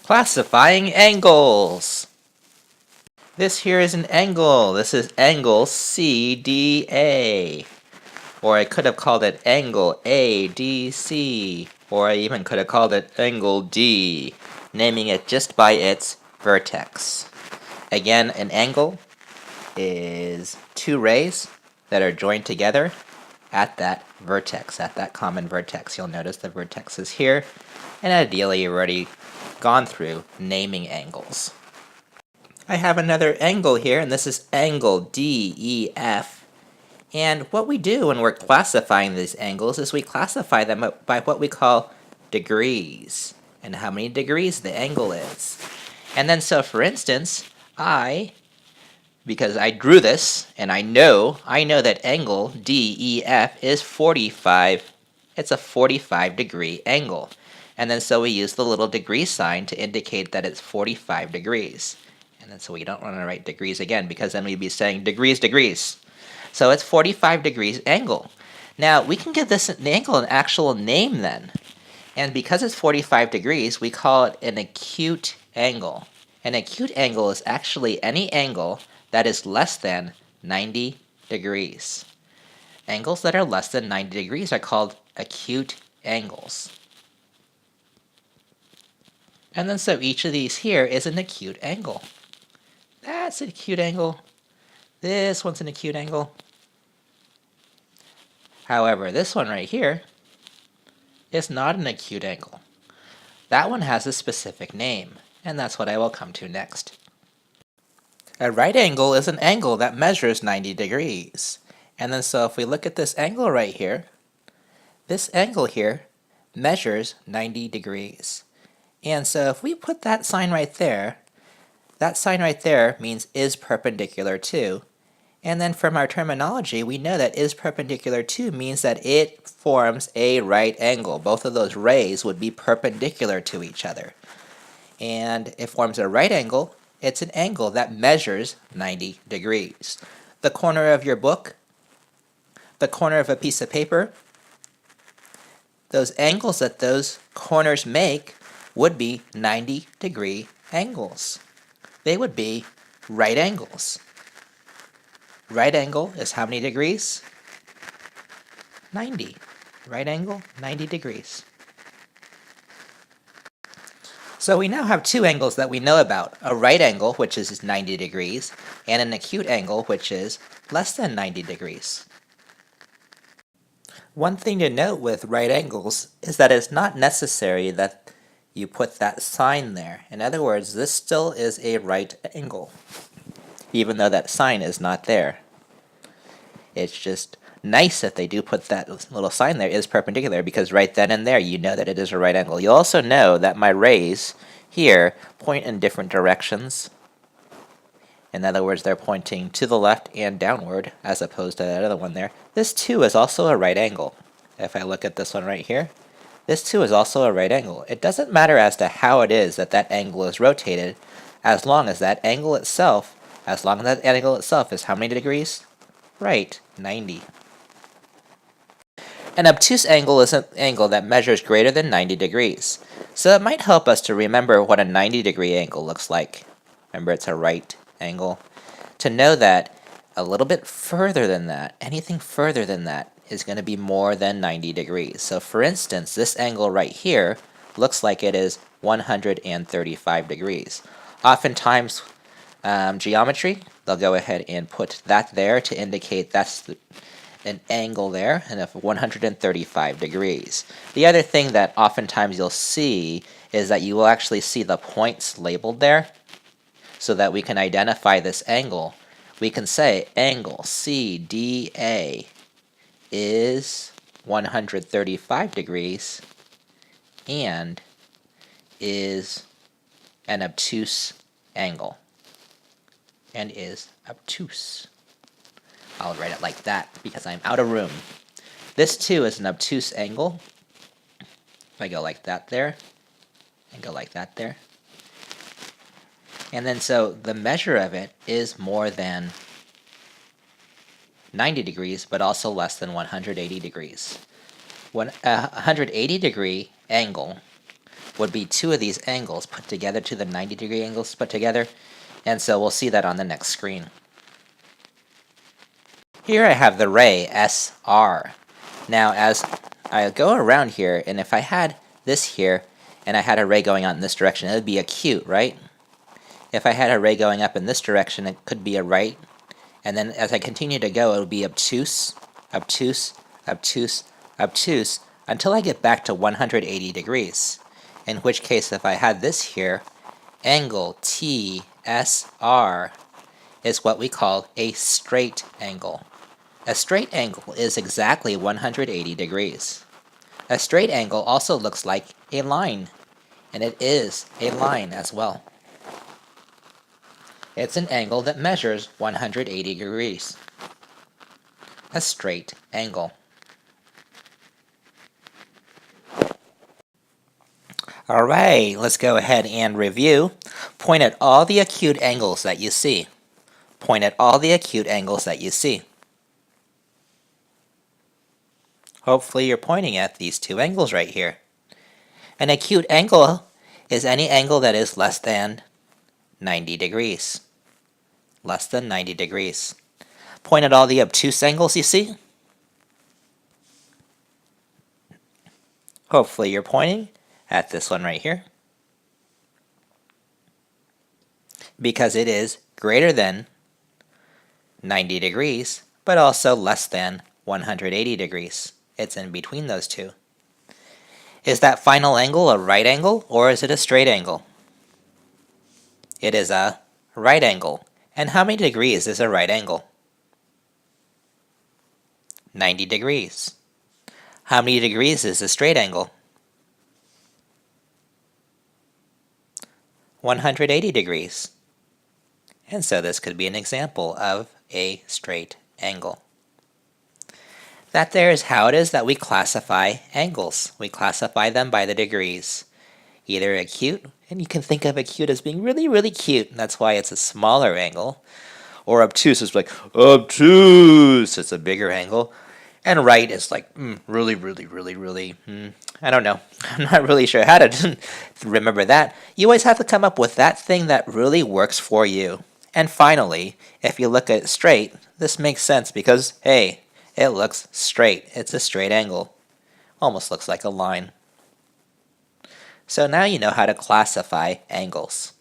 Classifying angles. This here is an angle. This is angle CDA. Or I could have called it angle ADC. Or I even could have called it angle D, naming it just by its vertex. Again, an angle is two rays that are joined together at that vertex, at that common vertex. You'll notice the vertex is here, and ideally you've already gone through naming angles. I have another angle here, and this is angle DEF. And what we do when we're classifying these angles is we classify them by what we call degrees, and how many degrees the angle is. And then so for instance, because I drew this, and I know that angle DEF is 45. It's a 45 degree angle. And then so we use the little degree sign to indicate that it's 45 degrees. And then so we don't want to write degrees again, because then we'd be saying degrees. So it's 45 degrees angle. Now we can give this angle an actual name then. And because it's 45 degrees, we call it an acute angle. An acute angle is actually any angle that is less than 90 degrees. Angles that are less than 90 degrees are called acute angles. And then so each of these here is an acute angle. That's an acute angle. This one's an acute angle. However, this one right here is not an acute angle. That one has a specific name, and that's what I will come to next. A right angle is an angle that measures 90 degrees. And then so if we look at this angle right here, this angle here measures 90 degrees. And so if we put that sign right there, that sign right there means is perpendicular to. And then from our terminology, we know that is perpendicular to means that it forms a right angle. Both of those rays would be perpendicular to each other. And it forms a right angle. It's an angle that measures 90 degrees. The corner of your book, the corner of a piece of paper, those angles that those corners make would be 90-degree angles. They would be right angles. Right angle is how many degrees? 90. Right angle, 90 degrees. So we now have two angles that we know about. A right angle, which is 90 degrees, and an acute angle, which is less than 90 degrees. One thing to note with right angles is that it's not necessary that you put that sign there. In other words, this still is a right angle, even though that sign is not there. It's just nice that they do put that little sign there, is perpendicular, because right then and there you know that it is a right angle. You'll also know that my rays here point in different directions. In other words, they're pointing to the left and downward, as opposed to that other one there. This too is also a right angle. If I look at this one right here, this too is also a right angle. It doesn't matter as to how it is that that angle is rotated, as long as that angle itself is how many degrees? Right, 90. An obtuse angle is an angle that measures greater than 90 degrees. So it might help us to remember what a 90-degree angle looks like. Remember, it's a right angle. To know that a little bit further than that, anything further than that, is going to be more than 90 degrees. So for instance, this angle right here looks like it is 135 degrees. Oftentimes, geometry, they'll go ahead and put that there to indicate that's an angle there, and of 135 degrees. The other thing that oftentimes you'll see is that you will actually see the points labeled there, so that we can identify this angle. We can say angle CDA is 135 degrees and is an obtuse angle, and is obtuse. I'll write it like that because I'm out of room. This too is an obtuse angle. If I go like that there, and go like that there. And then so the measure of it is more than 90 degrees, but also less than 180 degrees. When a 180 degree angle would be two of these angles put together, to the 90-degree angles put together, and so we'll see that on the next screen. Here I have the ray SR. Now as I go around here, and if I had this here, and I had a ray going out in this direction, it would be acute, right? If I had a ray going up in this direction, it could be a right, and then as I continue to go, it would be obtuse, obtuse, obtuse, obtuse, until I get back to 180 degrees. In which case, if I had this here, angle TSR is what we call a straight angle. A straight angle is exactly 180 degrees. A straight angle also looks like a line, and it is a line as well. It's an angle that measures 180 degrees. A straight angle. Alright, let's go ahead and review. Point at all the acute angles that you see. Point at all the acute angles that you see. Hopefully you're pointing at these two angles right here. An acute angle is any angle that is less than 90 degrees. Less than 90 degrees. Point at all the obtuse angles you see. Hopefully you're pointing at this one right here, because it is greater than 90 degrees, but also less than 180 degrees. It's in between those two. Is that final angle a right angle, or is it a straight angle? It is a right angle. And how many degrees is a right angle? 90 degrees. How many degrees is a straight angle? 180 degrees. And so this could be an example of a straight angle. That there is how it is that we classify angles. We classify them by the degrees. Either acute, and you can think of acute as being really, really cute, and that's why it's a smaller angle. Or obtuse is like, obtuse, it's a bigger angle. And right is like, really, really, really, really, I don't know. I'm not really sure how to remember that. You always have to come up with that thing that really works for you. And finally, if you look at it straight, this makes sense because, hey, it looks straight. It's a straight angle. Almost looks like a line. So now you know how to classify angles.